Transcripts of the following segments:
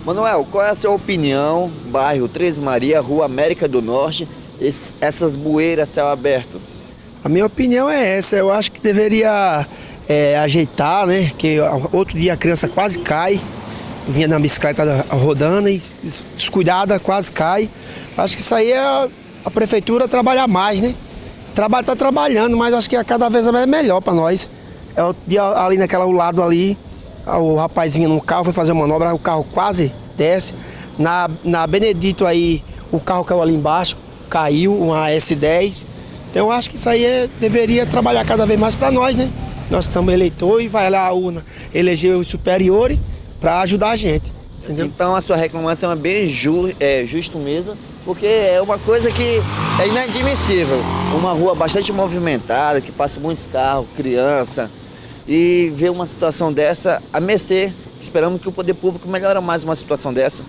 Manuel, qual é a sua opinião? Bairro Três Maria, Rua América do Norte, essas bueiras céu aberto. A minha opinião é essa, eu acho que deveria ajeitar, né? Que outro dia a criança quase cai, vinha na bicicleta rodando e descuidada, quase cai. Acho que isso aí é a prefeitura trabalhar mais, né? Tá trabalhando, mas acho que cada vez é melhor para nós. É o dia ali o lado ali, o rapazinho no carro foi fazer uma manobra, o carro quase desce. Na Benedito aí, o carro caiu ali embaixo, caiu, uma S10. Então eu acho que isso aí deveria trabalhar cada vez mais para nós, né? Nós que somos eleitores, vai lá a urna eleger os superiores para ajudar a gente, entendeu? Então a sua reclamação é bem justo mesmo, porque é uma coisa que é inadmissível. Uma rua bastante movimentada, que passa muitos carros, criança, e ver uma situação dessa a mercê. Esperamos que o poder público melhore mais uma situação dessa.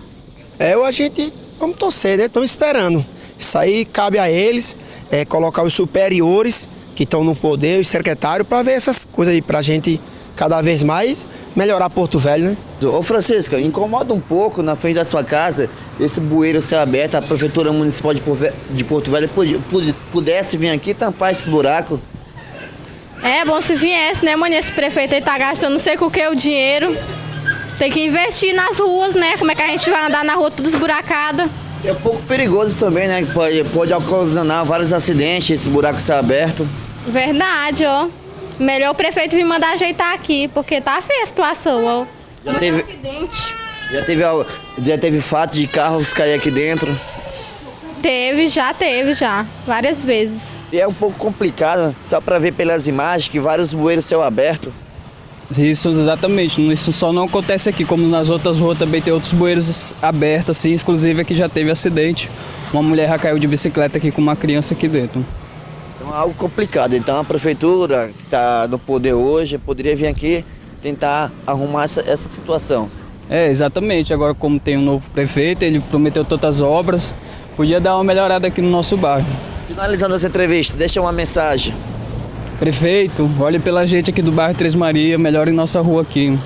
A gente vamos torcer, né? Estamos esperando. Isso aí cabe a eles, colocar os superiores que estão no poder, os secretários, para ver essas coisas aí, para a gente cada vez mais melhorar Porto Velho, né? Ô Francisca, incomoda um pouco na frente da sua casa esse bueiro céu aberto, a Prefeitura Municipal de Porto Velho pudesse vir aqui tampar esse buraco? É bom se viesse, né, mãe? Esse prefeito aí tá gastando não sei com o que o dinheiro. Tem que investir nas ruas, né? Como é que a gente vai andar na rua tudo esburacada? É um pouco perigoso também, né? Pode ocasionar vários acidentes, esse buraco céu aberto. Verdade, ó. Melhor o prefeito vir mandar ajeitar aqui, porque tá feia a situação, ó. Já teve acidente. Já teve fato de carros cair aqui dentro? Teve já. Várias vezes. E é um pouco complicado, só para ver pelas imagens, que vários bueiros céu aberto. Isso, exatamente. Isso só não acontece aqui, como nas outras ruas também tem outros bueiros abertos, assim, inclusive aqui já teve acidente. Uma mulher já caiu de bicicleta aqui com uma criança aqui dentro. Então é algo complicado. Então a prefeitura que está no poder hoje poderia vir aqui tentar arrumar essa situação. Exatamente. Agora, como tem um novo prefeito, ele prometeu tantas obras, podia dar uma melhorada aqui no nosso bairro. Finalizando essa entrevista, deixa uma mensagem. Prefeito, olhe pela gente aqui do bairro Três Maria, melhore nossa rua aqui.